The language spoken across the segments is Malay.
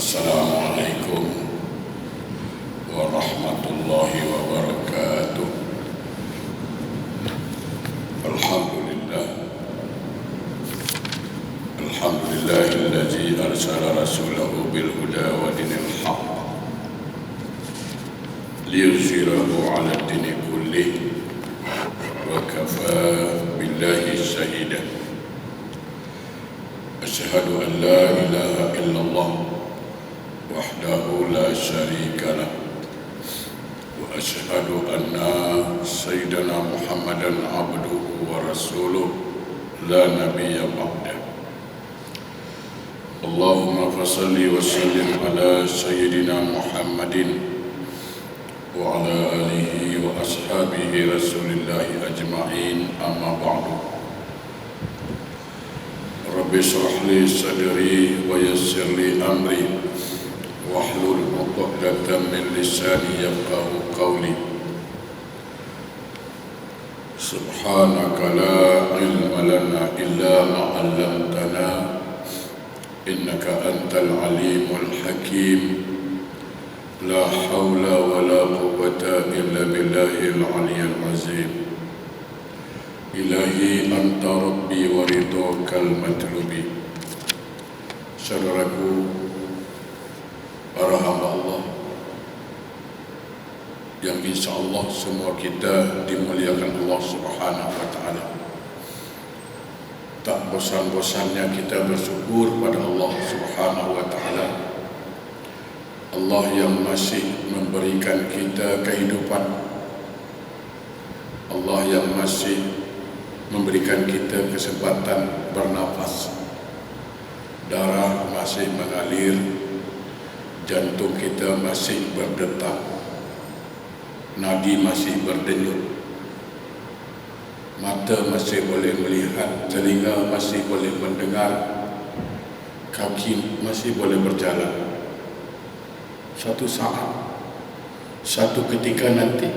Assalamualaikum warahmatullahi wabarakatuh. Alhamdulillah. Alhamdulillahilladzi arsala rasulahu bil huda wa dinil haqq liyuzhirahu 'ala ad-dini kullih wa kafaa billahi shahida. Asyhadu an la ilaha illallah wahdahu la syarika lah wa asyhadu anna sayyidana Muhammadan abduhu wa rasuluh la nabiyya ba'dah. Allahumma fasalli wa sallim ala sayyidina Muhammadin wa ala alihi wa ashabihi rasulillahi ajma'in, amma ba'du. Rabbi shrah li sadri wa yassir li amri wahlul 'uqdatam min lisani yafqahu qawli. Subhanaka la ilma lana illa ma 'allamtana innaka antal alimul hakim. La hawla wa la quwwata illa billahil 'aliyyil 'azim. Ilahi anta rabbi wa ridhakal matlubi. Saudaraku, para hamba Allah yang insyaAllah semua kita dimuliakan Allah Subhanahu wa ta'ala. Tak bosan-bosannya kita bersyukur pada Allah Subhanahu wa ta'ala. Allah yang masih memberikan kita kehidupan, Allah yang masih memberikan kita kesempatan bernafas, darah masih mengalir, jantung kita masih berdetak, nadi masih berdenyut, mata masih boleh melihat, telinga masih boleh mendengar, kaki masih boleh berjalan. Suatu saat, satu ketika nanti,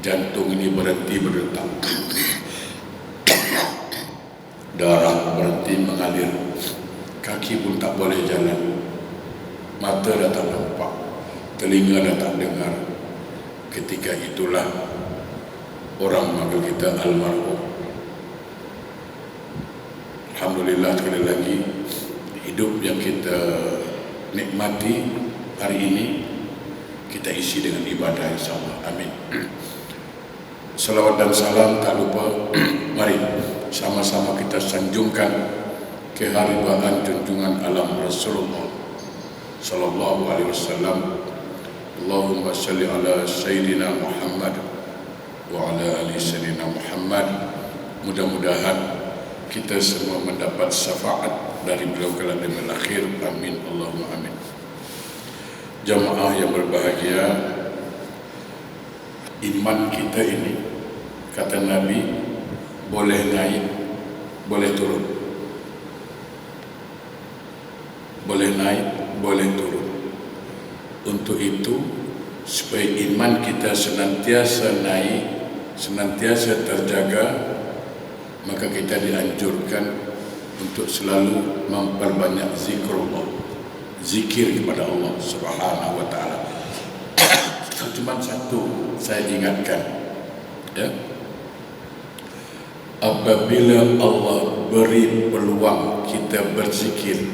jantung ini berhenti berdetak, darah berhenti mengalir, kaki pun tak boleh jalan, mata dah tak nampak, telinga dah tak dengar. Ketika itulah orang manggil kita almarhum. Alhamdulillah, sekali lagi hidup yang kita nikmati hari ini kita isi dengan ibadah, insyaAllah. Amin. Salawat dan salam tak lupa mari sama-sama kita sanjungkan keharibaan junjungan alam Rasulullah sallallahu alaihi wasallam. Allahumma salli ala sayyidina Muhammad wa ala ali sayyidina Muhammad. Mudah-mudahan kita semua mendapat syafaat dari beliau kelak di akhir. Amin, Allahumma amin. Jamaah yang berbahagia, iman kita ini, kata Nabi, boleh naik, boleh turun. Boleh naik, boleh turun. Untuk itu, supaya iman kita senantiasa naik, senantiasa terjaga, maka kita dianjurkan untuk selalu memperbanyak zikrullah, zikir kepada Allah Subhanahu wa ta'ala. Cuma satu saya ingatkan, ya, apabila Allah beri peluang kita berzikir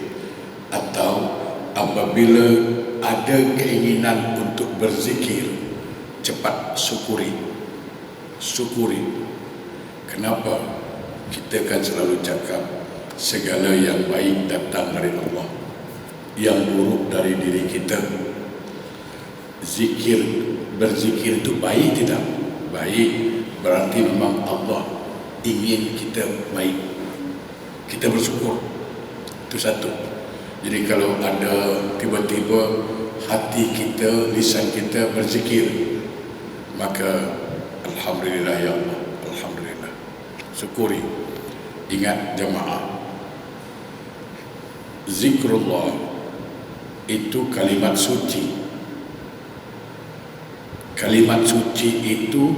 atau apabila ada keinginan untuk berzikir, cepat syukuri. Kenapa? Kita kan selalu cakap segala yang baik datang dari Allah, yang buruk dari diri kita. Berzikir itu baik tidak? Baik, berarti memang Allah ingin kita baik, kita bersyukur. Itu satu. Jadi kalau ada tiba-tiba hati kita, lisan kita berzikir, maka alhamdulillah ya Allah, alhamdulillah, syukuri. Ingat jamaah, zikrullah itu kalimat suci. Kalimat suci itu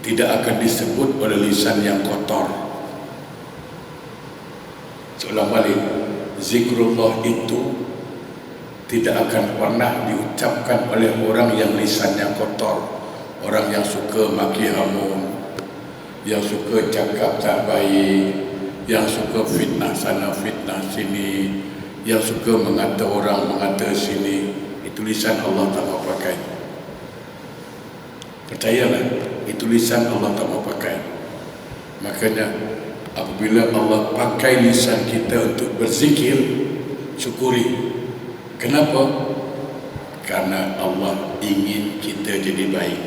tidak akan disebut oleh lisan yang kotor. Seolah balik, zikrullah itu tidak akan pernah diucapkan oleh orang yang lisannya kotor, orang yang suka maki hamun, yang suka cakap tak baik, yang suka fitnah sana fitnah sini, yang suka mengata orang mengata sini. Itu lisan Allah tak mau pakai. Percayalah, itu lisan Allah tak mau pakai. Makanya apabila Allah pakai lisan kita untuk berzikir, syukuri. Kenapa? Karena Allah ingin kita jadi baik.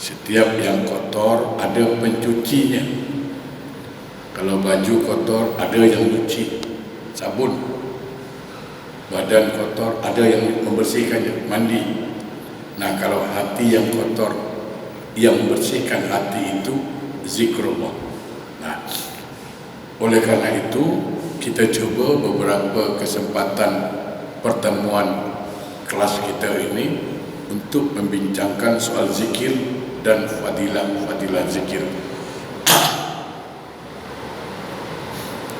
Setiap yang kotor ada pencucinya. Kalau baju kotor ada yang cuci, sabun. Badan kotor ada yang membersihkannya, mandi. Nah, kalau hati yang kotor, yang membersihkan hati itu zikrullah. Nah, oleh karena itu kita coba beberapa kesempatan pertemuan kelas kita ini untuk membincangkan soal zikir dan fadilah zikir.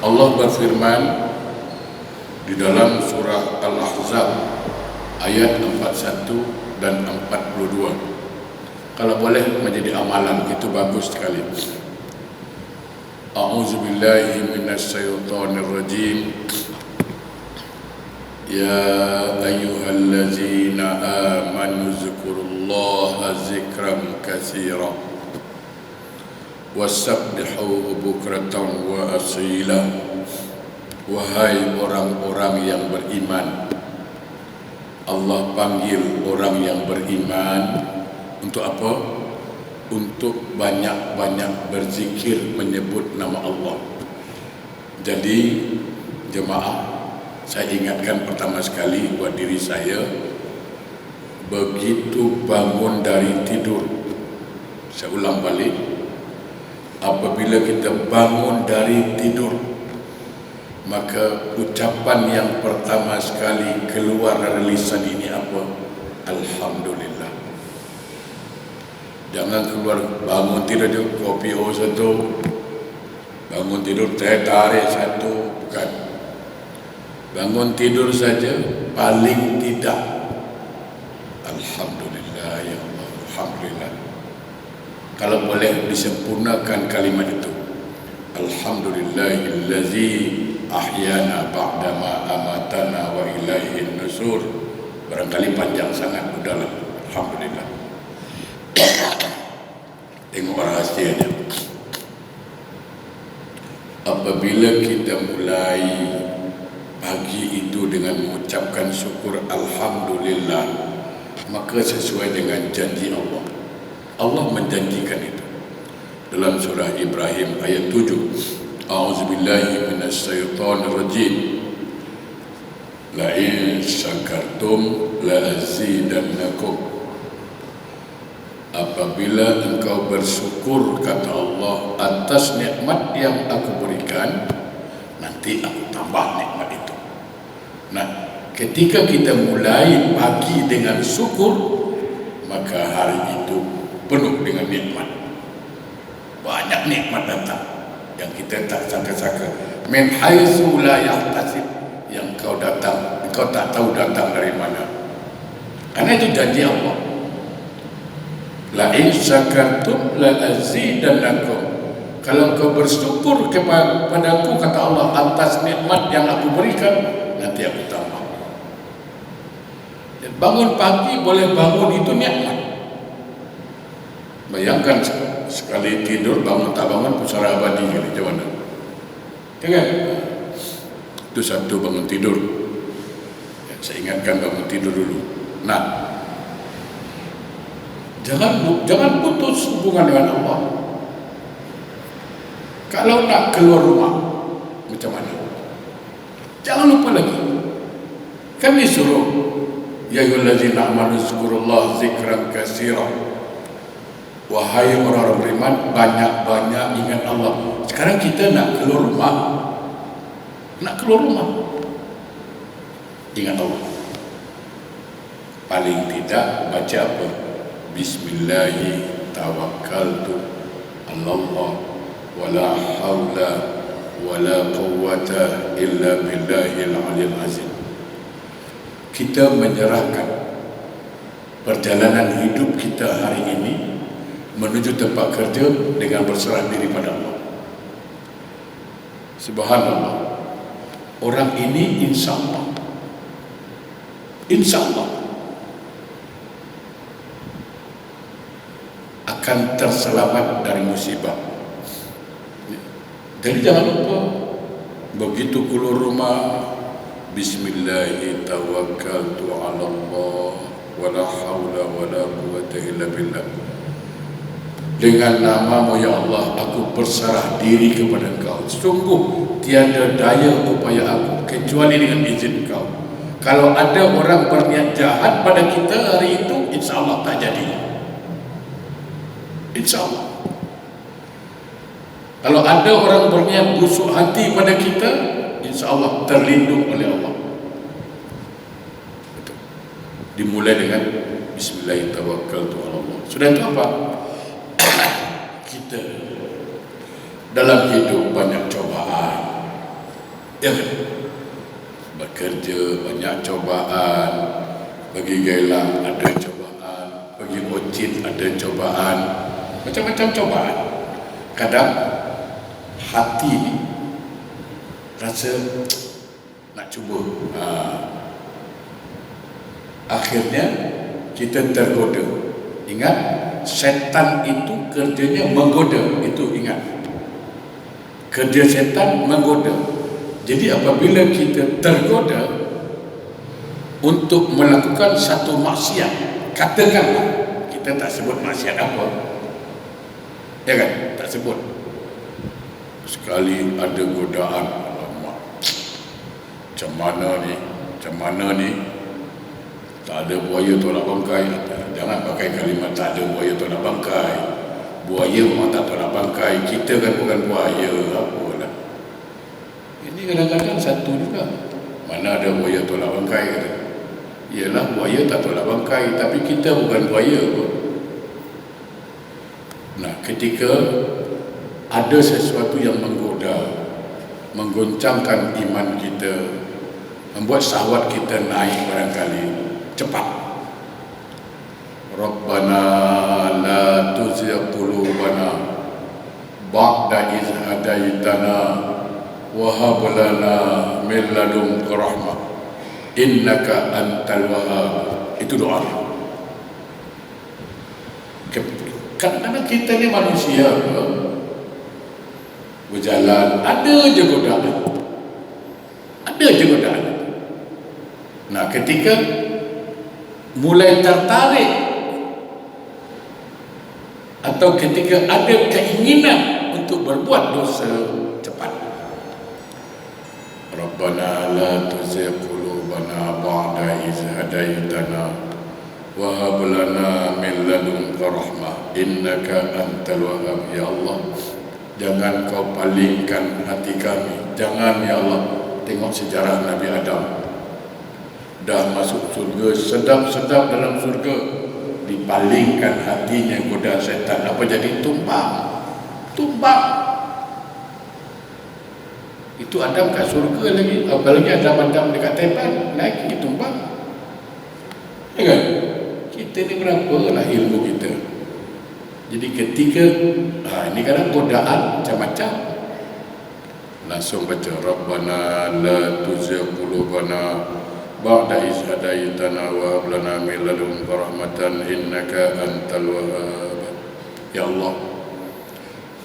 Allah berfirman di dalam surah Al-Ahzab ayat 41 dan 42. Kalau boleh menjadi amalan itu bagus sekali. A'udzubillahi minasyaitonir rajim. Ya ayyuhallazina amanu zkurullaha zikran katsiran wasabbihuhu bukratan wa asila. Wahai orang-orang yang beriman, Allah panggil orang yang beriman untuk apa? Untuk banyak-banyak berzikir menyebut nama Allah. Jadi jemaah, saya ingatkan pertama sekali buat diri saya, begitu bangun dari tidur, saya ulang balik, apabila kita bangun dari tidur, maka ucapan yang pertama sekali keluar dari lisan ini apa? Alhamdulillah. Jangan keluar bangun tidur kopi satu, bangun tidur teh tarik satu, bukan. Bangun tidur saja paling tidak Alhamdulillah ya Allah, Alhamdulillah. Kalau boleh disempurnakan kalimat itu, Alhamdulillahillazi ahyana ba'dama amatana wa ilaihin nusur. Barangkali panjang sangat, udahlah, Alhamdulillah. Tengok rahasianya. Apabila kita mulai pagi itu dengan mengucapkan syukur Alhamdulillah, maka sesuai dengan janji Allah. Allah menjanjikan itu dalam surah Ibrahim ayat 7. A'udzubillahi minasyaitonir rajim. La in syakartum la azidannakum. Apabila engkau bersyukur, kata Allah, atas nikmat yang aku berikan, nanti aku tambah nikmat itu. Nah, ketika kita mulai pagi dengan syukur, maka hari itu penuh dengan nikmat. Banyak nikmat datang yang kita tak sangka-sangka. Min haitsu la yahtasib, yang kau datang, engkau tak tahu datang dari mana. Karena itu janji Allah. La in syakartum la azidannakum. Kalau engkau bersyukur kepadaku, kata Allah, atas nikmat yang aku berikan, nanti aku tambah. Dan bangun pagi boleh bangun itu nikmat. Bayangkan sekali tidur bangun tak bangun pusara abadi macam mana? Kan? Itu satu bangun tidur. Saya ingatkan bangun tidur dulu. Nah, jangan putus hubungan dengan Allah. Kalau nak keluar rumah, macam mana? Jangan lupa lagi. Kami suruh, ya ayyuhallazina amanu zkurullaha zikran katsiran. Wahai orang-orang beriman, banyak-banyak ingat Allah. Sekarang kita nak keluar rumah. Ingat Allah. Paling tidak baca apa? Bismillahi tawakkaltu 'alallah wala haula wala quwwata illa billahil aliyil azim. Kita menyerahkan perjalanan hidup kita hari ini menuju tempat kerja dengan berserah diri pada Allah. Subhanallah. Orang ini insya Allah akan terselamat dari musibah. Jadi jangan lupa, begitu keluar rumah, Bismillahirrahmanirrahim, tawakkaltu ala Allah, wala hawla wala quwwata illa billah. Dengan namamu ya Allah, aku berserah diri kepada Engkau. Sungguh tiada daya upaya aku kecuali dengan izin Engkau. Kalau ada orang berniat jahat pada kita hari itu, insya Allah tak jadi. Insya Allah. Kalau ada orang berniat busuk hati pada kita, insya Allah terlindung oleh Allah. Betul. Dimulai dengan Bismillahirrahmanirrahim. Sudah itu apa? Kita dalam hidup banyak cobaan, ya kan? Bekerja banyak cobaan, bagi gailang ada cobaan, bagi ocit ada cobaan, macam-macam cobaan. Kadang hati ni rasa nak cuba, akhirnya kita tergoda. Ingat, setan itu kerjanya menggoda. Itu ingat, kerja setan menggoda. Jadi apabila kita tergoda untuk melakukan satu maksiat, katakanlah, kita tak sebut maksiat apa, ya kan, tak sebut. Sekali ada godaan, alamak, macam mana ni, tak ada buaya tolak bangkai. Jangan pakai kalimat tak ada buaya tolak bangkai. Buaya memang tak tolak bangkai, kita kan bukan buaya, apalah. Ini kadang-kadang satu juga. Mana ada buaya tolak bangkai kata. Ialah buaya tak tolak bangkai, tapi kita bukan buaya pun. Nah, ketika ada sesuatu yang menggoda, menggoncangkan iman kita, membuat syahwat kita naik barangkali cepat. Rabbana la tuzigh qulubana ba'da idh hadaitana wa hab lana min ladunka rahmah innaka antal wahhab. Itu doa. Kadang-kadang kita ni manusia berjalan, ada je godaan. Nah, ketika mulai tertarik atau ketika ada keinginan untuk berbuat dosa, cepat. Rabbana la tuzigh qulubana ba'da idh hadaitana wa hab lana min ladunka rahmah innaka antal wahhab. Ya Allah, jangan kau palingkan hati kami. Jangan ya Allah. Tengok sejarah Nabi Adam, dah masuk surga, sedap-sedap dalam surga, dipalingkan hatinya goda setan. Apa jadi? Tumbang. Itu Adam kat surga lagi, apalagi Adam dekat tepan, naik ditumbang. Ya kan? Kita ni berapalah ilmu kita. Jadi ketika ini kadang godaan macam-macam, langsung baca Rabbana la tuzigh qulubana ba'da idh hadaitana wa hab lana min ladunka rahmatan innaka antal wahhab. Ya Allah,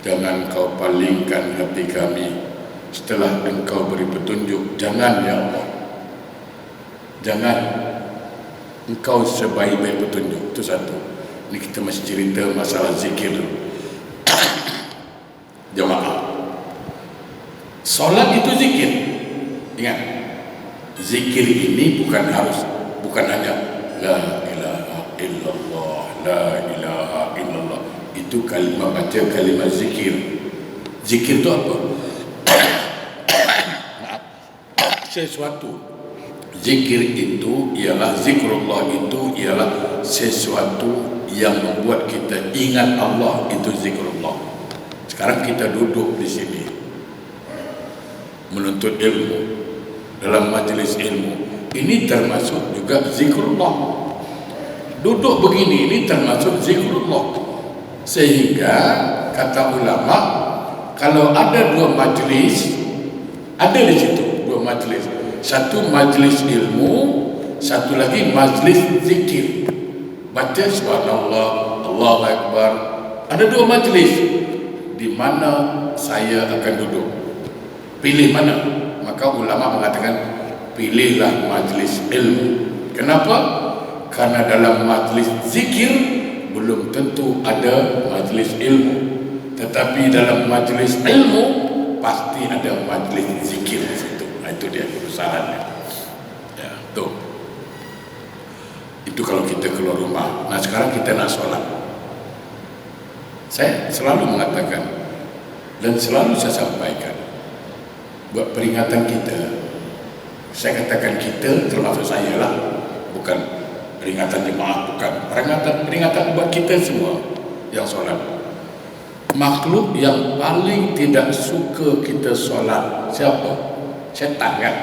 jangan kau palingkan hati kami setelah Engkau beri petunjuk. Jangan ya Allah, jangan. Engkau sebaik-baik petunjuk. Itu satu. Ini kita masih cerita masalah zikir dulu. Jemaah, solat itu zikir. Ingat, zikir ini bukan hanya la ilaha illallah, la ilaha illallah. Itu kalimat, baca kalimat zikir. Zikir itu apa? Sesuatu. Zikir itu ialah, zikrullah itu ialah sesuatu yang membuat kita ingat Allah. Itu zikrullah. Sekarang kita duduk di sini, menuntut ilmu, dalam majlis ilmu. Ini termasuk juga zikrullah. Duduk begini ini termasuk zikrullah. Sehingga kata ulama, kalau ada dua majlis, ada di situ dua majlis. Satu majlis ilmu, satu lagi majlis zikir. Baca subhanallah, Allahu Akbar. Ada dua majlis. Di mana saya akan duduk? Pilih mana? Maka ulama mengatakan pilihlah majlis ilmu. Kenapa? Karena dalam majlis zikir belum tentu ada majlis ilmu, tetapi dalam majlis ilmu pasti ada majlis zikir di situ. Nah, itu dia kebesarannya. Ya, tuh. Itu kalau kita keluar rumah. Nah, sekarang kita nak sholat. Saya selalu mengatakan dan selalu saya sampaikan, buat peringatan kita. Saya katakan kita, termasuk saya lah, bukan peringatan jemaah, bukan peringatan buat kita semua yang sholat. Makhluk yang paling tidak suka kita sholat siapa? Syaitan, kan?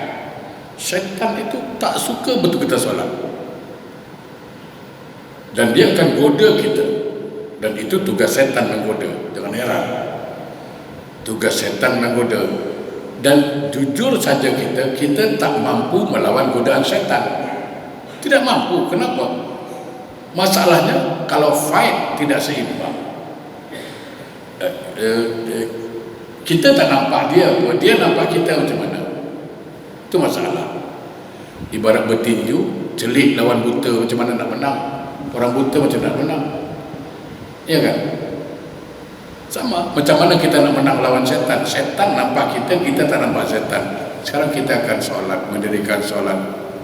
Syaitan itu tak suka betul kita sholat, dan dia akan goda kita, dan itu tugas syaitan menggoda. Jangan heran, tugas syaitan menggoda. Dan jujur saja kita tak mampu melawan godaan syaitan. Tidak mampu. Kenapa? Masalahnya kalau fight tidak seimbang. Kita tak nampak dia, dia nampak kita macam mana. Itu masalah. Ibarat bertinju, celik lawan buta, macam mana nak menang? Orang buta macam nak menang? Ya kan? Sama, macam mana kita nak menang lawan syaitan? Syaitan nampak kita tak nampak syaitan. Sekarang kita akan solat, mendirikan solat.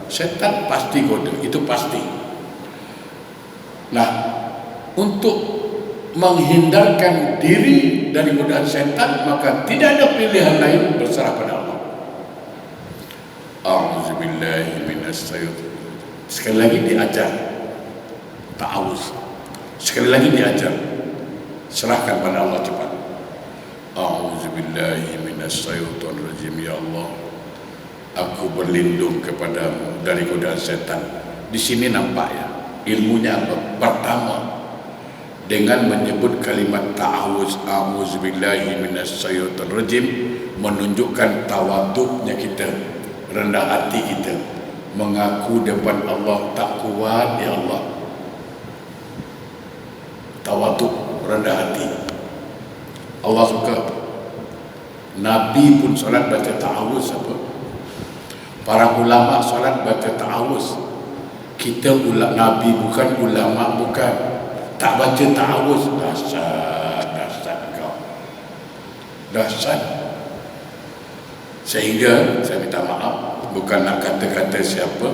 Syaitan pasti goda, itu pasti. Nah, untuk menghindarkan diri dari godaan syaitan, maka tidak ada pilihan lain berserah pada Allah. A'udzubillahi minasyaitonir. Sekali lagi diajar ta'awuz. Sekali lagi diajar. Serahkan pada Allah cepat. A'udzubillahi minasyaitonir rajim. Ya Allah, aku berlindung kepadamu dari godaan setan. Di sini nampak ya ilmunya apa? Pertama, dengan menyebut kalimat ta'awuz, a'udzubillahi minasyaitonir rajim, menunjukkan tawaduknya kita, rendah hati kita, mengaku depan Allah tak kuat. Ya Allah, tawaduk, rendah hati. Allah suka. Nabi pun solat baca ta'awuz apa? Para ulama solat baca ta'awuz. Kita Nabi bukan, ulama bukan, tak baca ta'awuz. Dasar kau. Dasar. Sehingga saya minta maaf, bukan nak kata-kata siapa,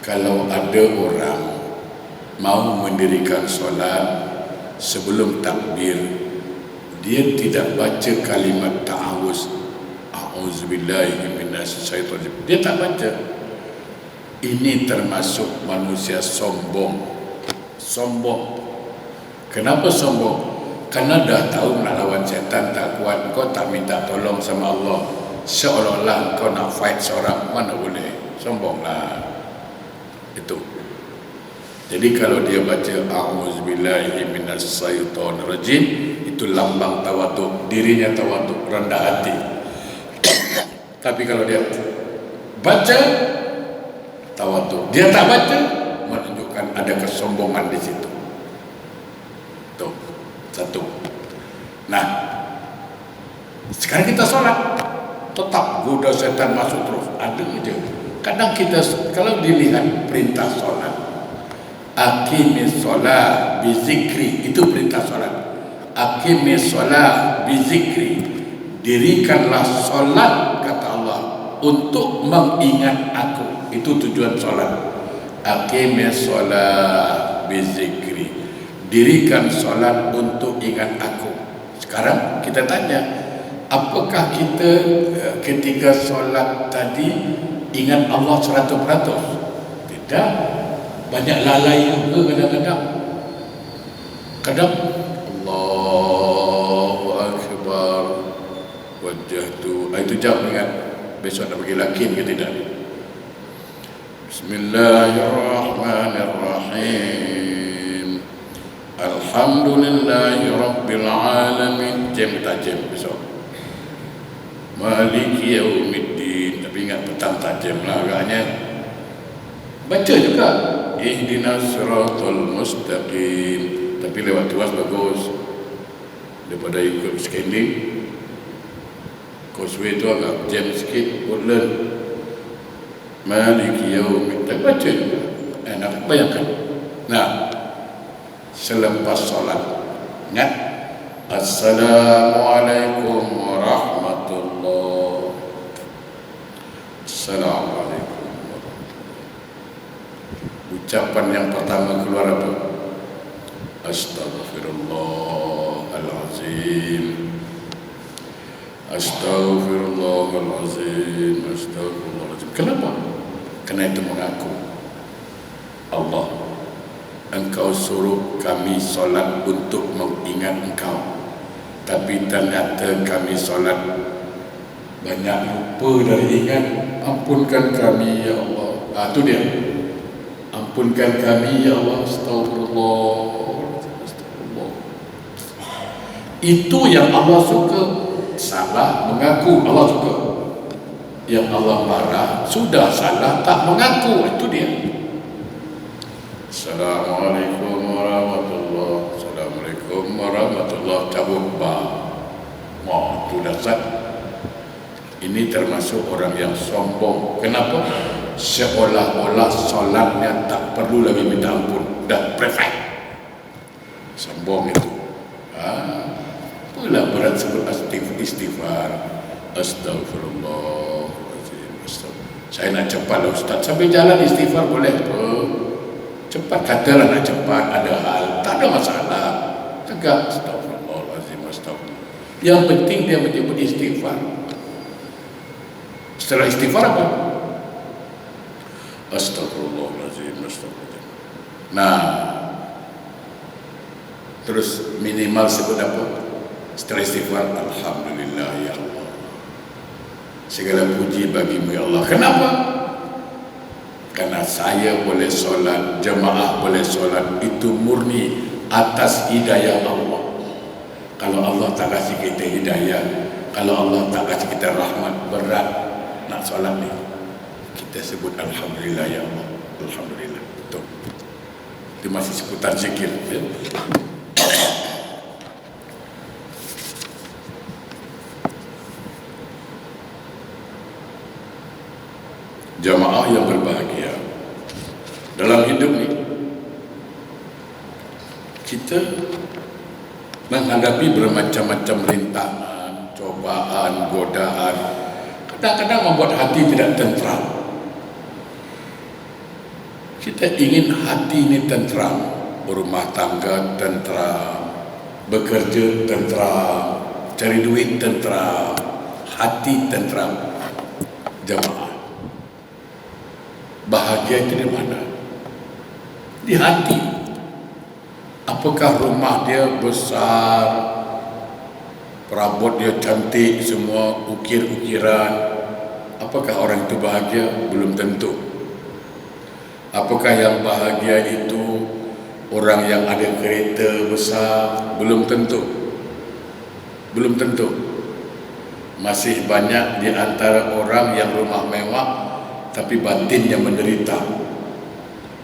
kalau ada orang mau mendirikan solat, sebelum takbir dia tidak baca kalimat ta'awuz, a'udzubillahi minasyaitonir rajim, dia tak baca, ini termasuk manusia sombong. Kenapa sombong? Karena dah tahu nak lawan setan tak kuat, kau tak minta tolong sama Allah, seolah-olah kau nak fight seorang. Mana boleh, sombonglah itu. Jadi kalau dia baca a'udzubillahi minasyaitonir rajim, itu lambang tawaduk, dirinya tawaduk, rendah hati. Tapi kalau dia baca tawaduk, dia tak baca, menunjukkan ada kesombongan di situ. Tuh, satu. Nah, sekarang kita sholat, tetap goda setan masuk terus, ada aja. Kadang kita kalau dilihat perintah sholat, aqimis sholat bizikri, itu perintah sholat. Aqimis sholat bizikri, dirikanlah sholat, kata Allah, untuk mengingat aku. Itu tujuan sholat. Aqimis sholat bizikri, dirikan sholat untuk ingat aku. Sekarang kita tanya, apakah kita ketika sholat tadi ingat Allah 100%? Tidak. Banyak lalai juga kadang-kadang. Allahu Akbar, wajjahtu 1 jam ingat. Besok nak pergi Lakin ke tidak? Bismillahirrahmanirrahim. Alhamdulillahi Rabbil Alamin. Jam tak jam besok. Maliki Yaumiddin. Tapi ingat petang tak jam lah agaknya. Baca juga Ihdinas siratal mustaqim. Tapi lewat tuas bagus daripada ikut scanning. Causeway tu agak jam sikit. Woodland Maliki Yaumiddin. Tak baca juga. Nak bayangkan. Nah, selepas solat ingat Assalamualaikum warahmatullahi. Assalamualaikum warahmatullahi. Ucapan yang pertama keluar apa? Astaghfirullahalazim. Astaghfirullahalazim. Astaghfirullahalazim. Kenapa? Kerana itu mengaku Allah, Engkau suruh kami solat untuk mengingat Engkau, tapi ternyata kami solat banyak lupa dari ingat. Ampunkan kami ya Allah. Itu dia. Ampunkan kami ya Allah. Astagfirullah. Astagfirullah. Itu yang Allah suka. Salah mengaku Allah suka. Yang Allah marah sudah salah tak mengaku. Itu dia. Assalamualaikum warahmatullahi. Assalamualaikum warahmatullahi. Cabut bah. Mau tu dasar. Ini termasuk orang yang sombong. Kenapa? Seolah-olah solatnya tak perlu lagi minta ampun. Dah perfect. Sombong itu. Itulah berat sebut istighfar. Astagfirullahaladzim. Saya nak cepat lah Ustaz. Sambil jalan istighfar boleh apa? Cepat katalah nak cepat. Ada hal. Tak ada masalah. Tegak. Astagfirullahaladzim. Astagfirullah. Yang penting dia menyebut istighfar. Setelah istighfar apa? Astagfirullahaladzim. Astagfirullahaladzim. Nah, terus minimal sebut apa? Setelah istighfar, Alhamdulillah ya Allah. Segala puji bagimu ya Allah. Kenapa? Karena saya boleh solat, jemaah boleh solat, itu murni atas hidayah Allah. Kalau Allah tak kasih kita hidayah, kalau Allah tak kasih kita rahmat, berat nak solat ni. Kita sebut Alhamdulillah ya Allah. Alhamdulillah. Betul. Itu masih seputar zikir ya? Jamaah yang berbahagia dalam hidup ni, kita menghadapi bermacam-macam rintangan, cobaan, godaan. Kadang-kadang membuat hati tidak tentram. Kita ingin hati ini tentram, berumah tangga tentram, bekerja tentram, cari duit tentram, hati tentram. Jamaah, bahagia itu di mana? Di hati. Apakah rumah dia besar, perabot dia cantik, semua ukir-ukiran? Apakah orang itu bahagia? Belum tentu. Apakah yang bahagia itu orang yang ada kereta besar? Belum tentu. Belum tentu. Masih banyak di antara orang yang rumah mewah tapi batinnya menderita,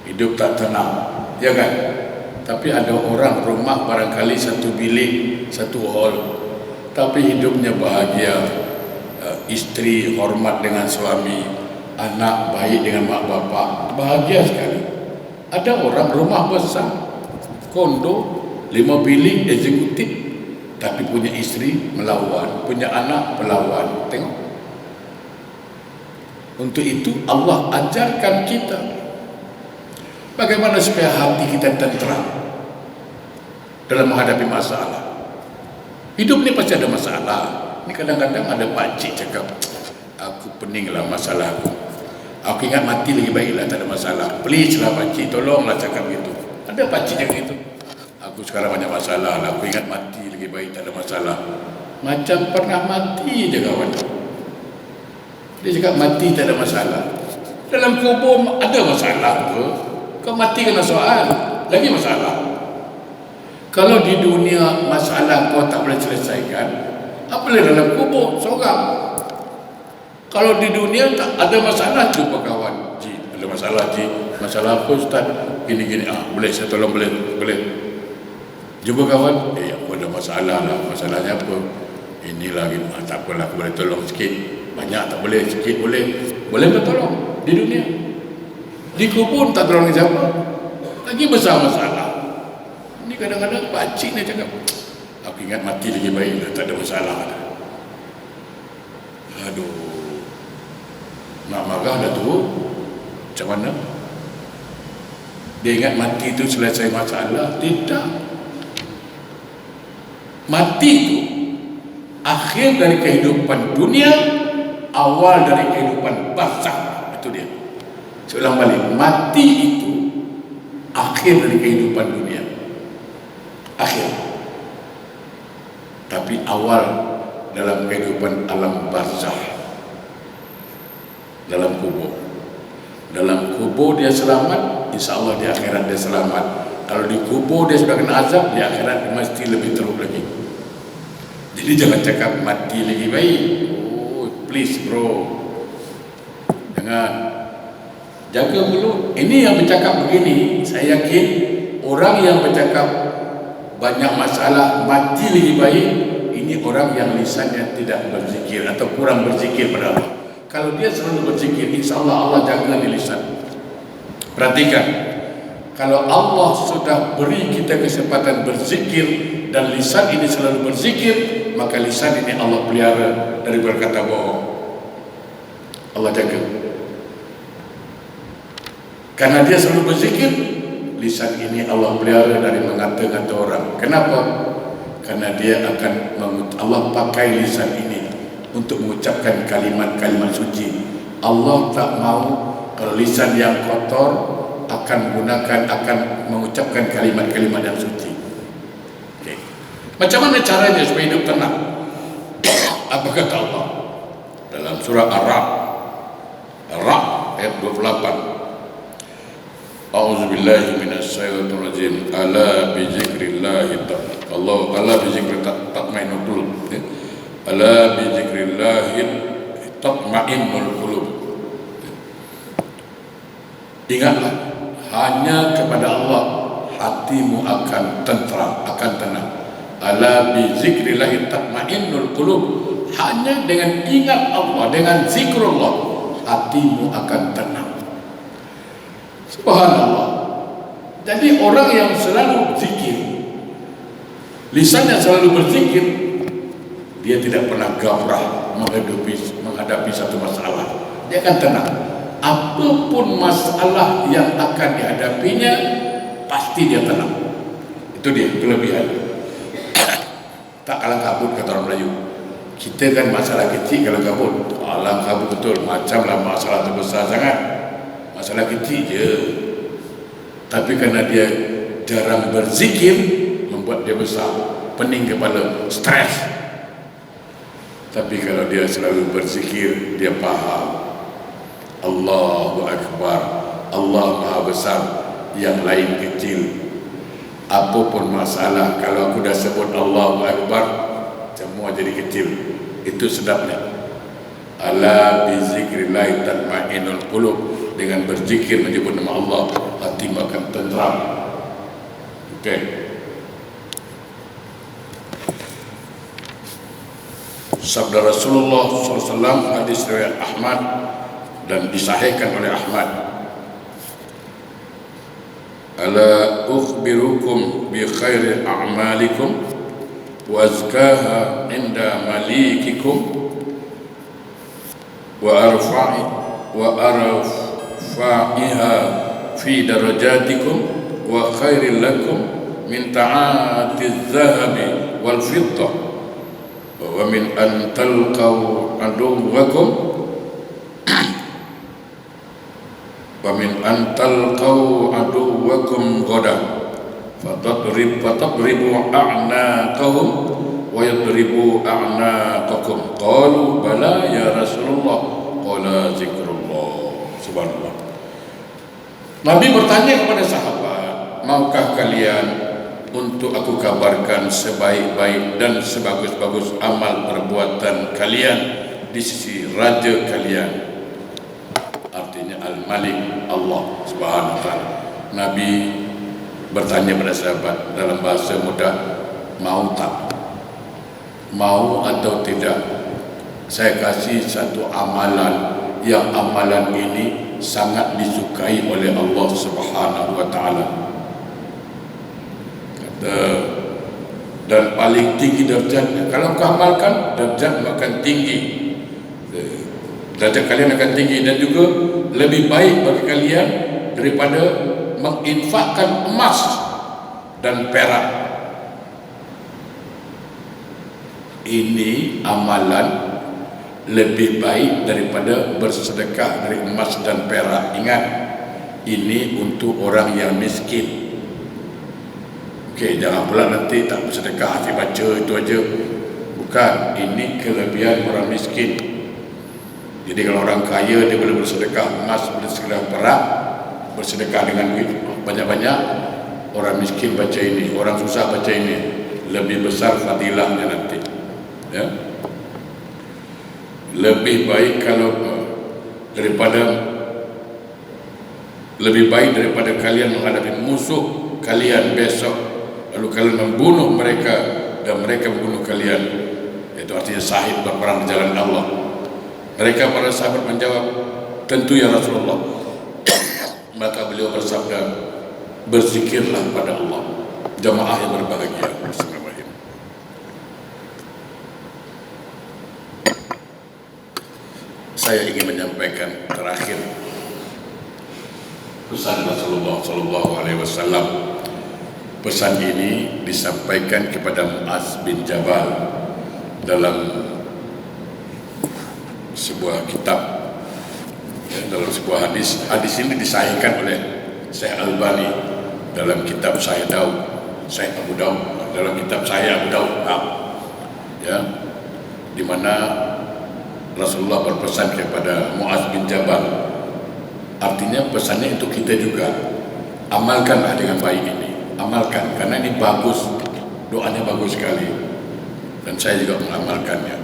hidup tak tenang, ya kan? Tapi ada orang rumah barangkali 1 bilik, 1 hall, tapi hidupnya bahagia. Isteri hormat dengan suami, anak baik dengan mak bapak, bahagia sekali. Ada orang rumah besar, kondo 5 bilik eksekutif, tapi punya isteri melawan, punya anak pelawan. Tengok. Untuk itu Allah ajarkan kita bagaimana supaya hati kita tentram dalam menghadapi masalah. Hidup ni pasti ada masalah. Ini kadang-kadang ada pakcik cakap, aku peninglah masalah aku. Aku ingat mati lagi baiklah, tak ada masalah. Please lah pakcik, tolonglah cakap gitu. Ada pakcik yang gitu. Aku sekarang banyak masalah lah, aku ingat mati lagi baik, tak ada masalah. Macam pernah mati je kawan. Dia cakap mati tak ada masalah. Dalam kubur ada masalah ke? Kau mati kena soal, lagi masalah. Kalau di dunia masalah kau tak boleh selesaikan, apalagi dalam kubur seorang. Kalau di dunia tak ada masalah, jumpa kawan. Ji, ada masalah Ji. Masalah apa Ustaz? Gini-gini. Boleh saya tolong, boleh. Jumpa kawan. Aku ada masalah lah. Masalahnya apa? Inilah gitu. Tak apalah, aku boleh tolong sikit. Banyak tak boleh, sikit boleh. Boleh bertolong di dunia. Di kubur tak tolong siapa. Lagi besar masalah. Ini kadang-kadang pakcik ni cakap, aku ingat mati lagi baik, tak ada masalah. Aduh, nak marah dah tua, macam mana? Dia ingat mati itu selesai masalah. Tidak. Mati itu akhir dari kehidupan dunia, awal dari kehidupan barzakh. Itu dia. Saya ulang balik, mati itu akhir dari kehidupan dunia, akhir, tapi awal dalam kehidupan alam barzakh, dalam kubur. Dalam kubur dia selamat, insya Allah di akhirat dia selamat. Kalau di kubur dia sudah kena azab, di akhirat mesti lebih teruk lagi. Jadi jangan cakap mati lagi baik. Please bro, jangan. Jaga mulut. Ini yang bercakap begini, saya yakin orang yang bercakap banyak masalah, mati lagi baik, ini orang yang lisannya tidak berzikir atau kurang berzikir pada Allah. Kalau dia selalu berzikir, insya Allah Allah jaga di lisan. Perhatikan, kalau Allah sudah beri kita kesempatan berzikir dan lisan ini selalu berzikir, maka lisan ini Allah pelihara dari berkata bohong. Allah jaga. Karena dia selalu berzikir, lisan ini Allah pelihara dari mengata-ngata orang. Kenapa? Karena dia akan Allah pakai lisan ini untuk mengucapkan kalimat-kalimat suci. Allah tak mau kalau lisan yang kotor akan mengucapkan kalimat-kalimat yang suci. Okay. Macam mana caranya supaya hidup tenang? Apa kata Allah dalam surah Ar-Ra'd ayat 28? A'udzubillahi minasyaitonir rajim. Ala bi dzikrillah Allah, ala bi dzikri tatma'innul qulub. Ala bi dzikrillah tatma'innul qulub. Ingatlah, hanya kepada Allah hatimu akan tentram, akan tenang. Ala bi dzikrillah tatma'innul qulub. Hanya dengan ingat Allah, dengan zikrullah, hatimu akan tenang. Subhanallah. Jadi orang yang selalu berzikir, lisannya selalu berzikir, dia tidak pernah gabrah menghadapi satu masalah. Dia akan tenang. Apapun masalah yang akan dihadapinya, pasti dia tenang. Itu dia kelebihan. Tak kalah kabut kata orang Melayu. Kita kan masalah kecil kalau kabut, alang kabut betul. Macamlah masalah terbesar sangat. Masalah kecil je. Tapi kerana dia jarang berzikir, membuat dia besar, pening kepala, stres. Tapi kalau dia selalu berzikir, dia faham Allahu Akbar, Allah Maha Besar, yang lain kecil. Apapun masalah, kalau aku dah sebut Allahu Akbar, semua jadi kecil. Itu sedapnya. Ala bi zikrillah tatma'innul qulub. Dengan berzikir menyebut nama Allah, hati akan tenteram. Okey. Sabda Rasulullah SAW, hadis riwayat Ahmad dan disahihkan oleh Ahmad. Ala ukhbirukum bi khairi a'malikum wa azkaha inda malikikum wa arfa'iha fi darajatikum wa khairil lakum min ta'ati adh-dhahabi wal fiddah wa min an talqaw aduwwakum ghadan fatadribu a'naqahum wa yadribu a'naqakum. Qalu bala ya Rasulullah, wala zikrullah. Subhanallah. Nabi bertanya kepada sahabat, maukah kalian untuk aku kabarkan sebaik-baik dan sebagus-bagus amal perbuatan kalian di sisi Raja kalian? Artinya Al-Malik, Allah Subhanahu wa ta'ala. Nabi bertanya pada sahabat dalam bahasa mudah, mau tak? Mau atau tidak? Saya kasih satu amalan yang amalan ini sangat disukai oleh Allah Subhanahu wa ta'ala. Dan paling tinggi darjatnya. Kalau kau amalkan, darjat akan tinggi, darjat kalian akan tinggi, dan juga lebih baik bagi kalian daripada menginfakkan emas dan perak. Ini amalan lebih baik daripada bersedekah dari emas dan perak. Ingat, ini untuk orang yang miskin. Okey, jangan pula nanti tak bersedekah, asyik baca itu aja. Bukan, ini kelebihan orang miskin. Jadi kalau orang kaya dia boleh bersedekah emas, bersedekah perak, bersedekah dengan duit banyak-banyak. Orang miskin baca ini, orang susah baca ini, lebih besar fadilahnya nanti. Ya. Lebih baik kalau lebih baik daripada kalian menghadapi musuh kalian besok, lalu kalian membunuh mereka dan mereka membunuh kalian. Itu artinya sahid berperang di jalan Allah. Mereka para sahabat menjawab, tentu ya Rasulullah. Maka beliau bersabda, berzikirlah pada Allah. Jamaah yang berbahagia. Bismillahirrahmanirrahim. Saya ingin menyampaikan terakhir pesan Rasulullah SAW. Pesan ini disampaikan kepada Muaz bin Jabal dalam sebuah kitab, dalam sebuah hadis. Hadis ini disahihkan oleh Syekh Albani dalam kitab Sahih Abu Daud, dalam kitab Sahih Abu Daud, ya, di mana Rasulullah berpesan kepada Muaz bin Jabal. Artinya pesannya untuk kita juga, amalkanlah dengan baik ini. Amalkan, karena ini bagus, doanya bagus sekali, dan saya juga mengamalkannya.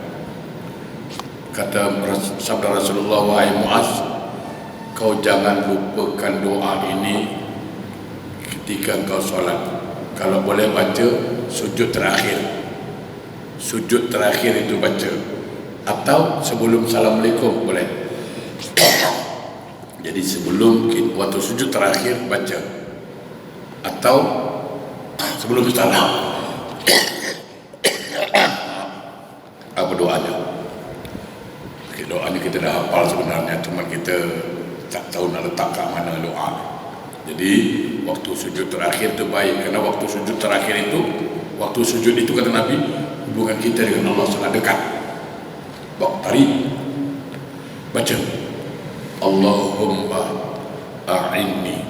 Kata sabda Rasulullah, wahai Muaz, kau jangan lupakan doa ini ketika kau solat. Kalau boleh baca sujud terakhir, sujud terakhir itu baca, atau sebelum Assalamualaikum boleh. Jadi sebelum waktu sujud terakhir baca, atau sebelum salam. Apa doanya? Doanya kita dah hafal sebenarnya, cuma kita tak tahu nak letak kat mana doa. Jadi waktu sujud terakhir itu baik, karena waktu sujud terakhir itu, waktu sujud itu kata Nabi, hubungan kita dengan Allah sangat dekat. Tarik, baca, Allahumma a'inni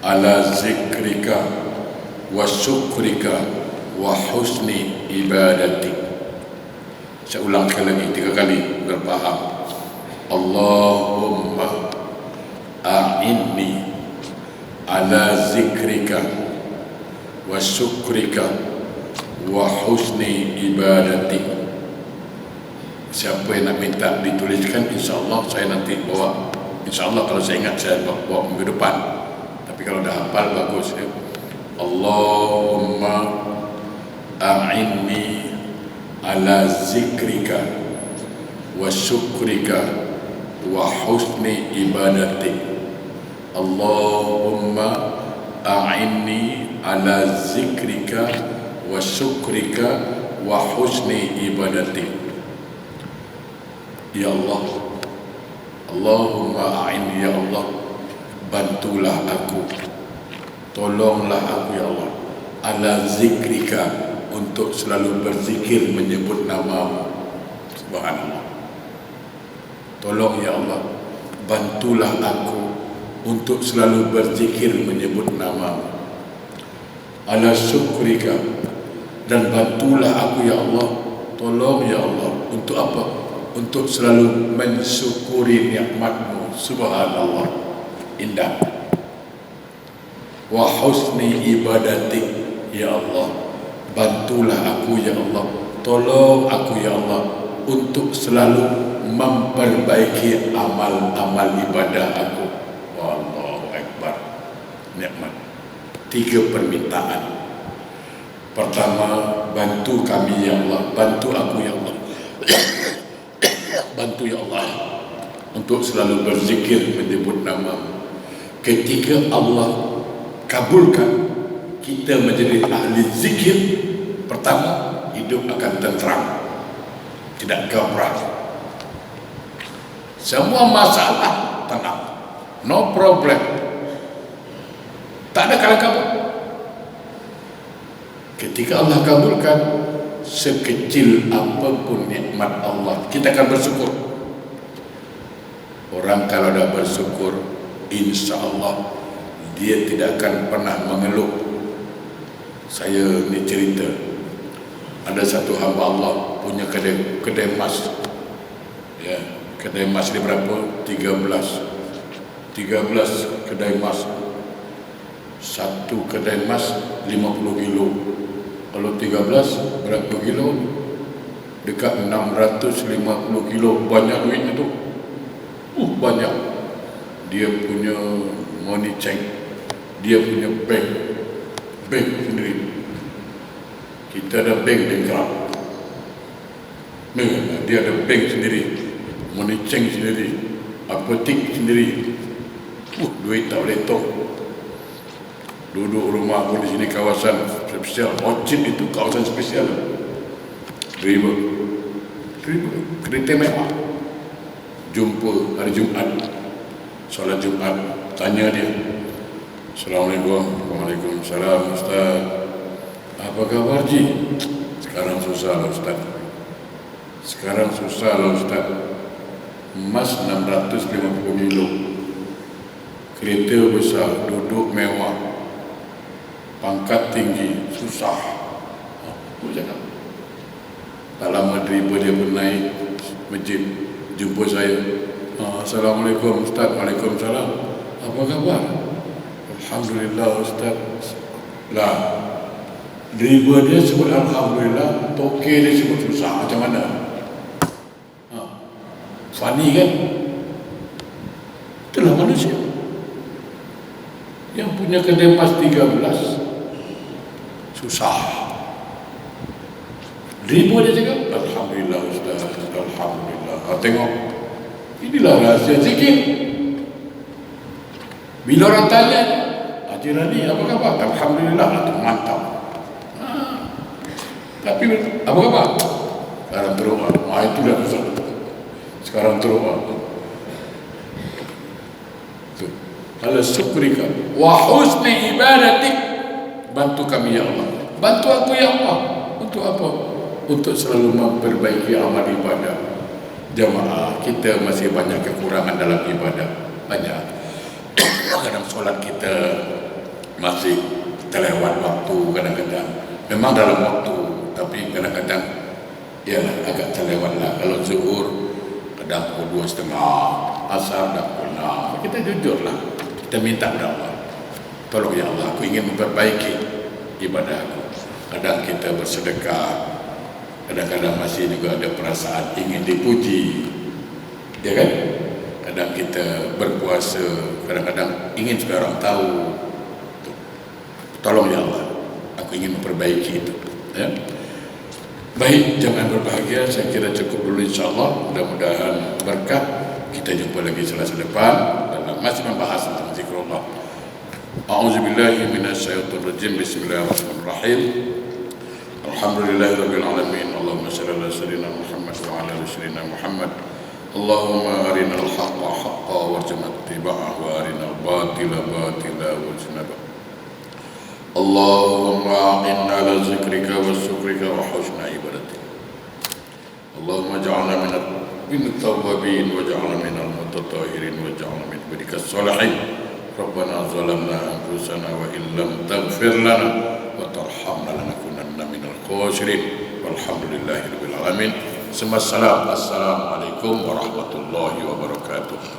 ala zikrika wa syukrika wa husni ibadatik. Saya ulang sekali lagi, 3 kali agar faham. Allahumma a'inni ala zikrika wa syukrika wa husni ibadatik. Siapa yang nak minta dituliskan, insyaAllah saya nanti bawa. InsyaAllah kalau saya ingat saya bawa minggu depan. Tapi kalau dah hafal bagus ya. Allahumma a'inni ala zikrika wa syukrika wa husni ibadatik. Allahumma a'inni ala zikrika wa syukrika wa husni ibadatik. Ya Allah, Allahumma a'inni, ya Allah, bantulah aku, tolonglah aku ya Allah, ala zikrika, untuk selalu berzikir menyebut nama-Mu. Subhanallah. Tolong ya Allah, bantulah aku untuk selalu berzikir menyebut nama-Mu. Ala syukrika, dan bantulah aku ya Allah, tolong ya Allah, untuk apa? untuk selalu mensyukuri nikmat-Mu. Subhanallah, indah. Wa husni ibadatik, ya Allah, bantulah aku ya Allah, tolong aku ya Allah untuk selalu memperbaiki amal-amal ibadah aku. Allahu Akbar. Nikmat. 3 permintaan. Pertama, bantu kami ya Allah, bantu aku ya Allah. Bantu ya Allah untuk selalu berzikir menyebut nama-Mu. Ketika Allah kabulkan kita menjadi ahli zikir, pertama, hidup akan tenteram, tidak gabrak. Semua masalah tenang, no problem, tak ada kalah kabul. Ketika Allah kabulkan, sekecil apapun nikmat Allah, kita akan bersyukur. Orang kalau dah bersyukur, insya Allah dia tidak akan pernah mengeluh. Saya ni cerita, ada satu hamba Allah punya kedai emas, ya, kedai emas ni berapa? 13 kedai emas. Satu kedai emas 50 kilo. Kalau 13 berapa kilo? Dekat 650 kilo. Banyak duitnya tu. Banyak. Dia punya money chain, dia punya bank sendiri. Kita ada bank bengkak, dia ada bank sendiri, money chain sendiri, apotek sendiri. Duit tak boleh tong. Duduk rumah pun di sini kawasan spesial. Orchid itu kawasan spesial. River kereta mewah. Jumpa hari Jumaat, solat Jumaat, tanya dia, Assalamualaikum. Waalaikumsalam Ustaz, apa khabar Ji? Sekarang susah lah Ustaz. Emas 650 kilo, kereta besar, duduk mewah, pangkat tinggi, susah. Aku cakap, tak lama driver dia pun naik masjid, jumpa saya. Assalamualaikum Ustaz. Waalaikumsalam. Apa khabar? Alhamdulillah Ustaz. Lah, driver dia sebut Alhamdulillah, toke dia sebut susah. Macam mana? Funny kan? Itulah manusia. Yang punya kedai emas 13 susah. Driver dia cakap Alhamdulillah Ustaz, Alhamdulillah. Tengok, inilah rahsia zikir. Bila orang tanya, Haji Rani apa khabar? Alhamdulillah, itu mantap. Tapi apa khabar? Sekarang teruk. Itulah susah. Sekarang teruk. Ala syukrika wa husni ibadatik, bantu kami ya Allah, bantu aku ya Allah. Untuk apa? Untuk selalu memperbaiki amal ibadah. Jamaah, kita masih banyak kekurangan dalam ibadah. Banyak. Kadang solat kita masih terlewat waktu kadang-kadang. Memang dalam waktu, tapi kadang-kadang ya agak terlewat lah. Kalau zuhur kadang pukul 2.30, asar dah pukul 6. Kita jujur lah, kita minta kepada Allah, tolong ya Allah, aku ingin memperbaiki ibadah aku. Kadang kita bersedekah, kadang-kadang masih juga ada perasaan ingin dipuji, ya kan? Kadang kita berpuasa, kadang-kadang ingin supaya orang tahu. Tolong ya Allah, aku ingin memperbaiki itu, ya. Baik, jangan berbahagia, saya kira cukup dulu insyaAllah. Mudah-mudahan berkah. Kita jumpa lagi Selasa depan dalam masih membahas tentang zikrullah. A'udzubillahi minasyaitonirrajim. Bismillahirrahmanirrahim. Alhamdulillahirabbil alamin. Allahumma shalli ala sayyidina Muhammad wa ala ali sayyidina Muhammad. Allahumma arinal haqqa haqqan warzuqna ittiba'ahu wa arinal batila batila warzuqna. Allahumma a'inna ala zikrika wa syukrika wa husna ibadatik. Allahumma ja'alna min at-tawwabin wa ja'alna min al-mutatahhirin wa ja'alna min ibadikas salihin. Rabbana zalamna anfusana wa illam taghfir lana wa tarhamna lanakunanna minal khasirin. Walhamdulillahi rabbil alamin. Assalamualaikum warahmatullahi wabarakatuh.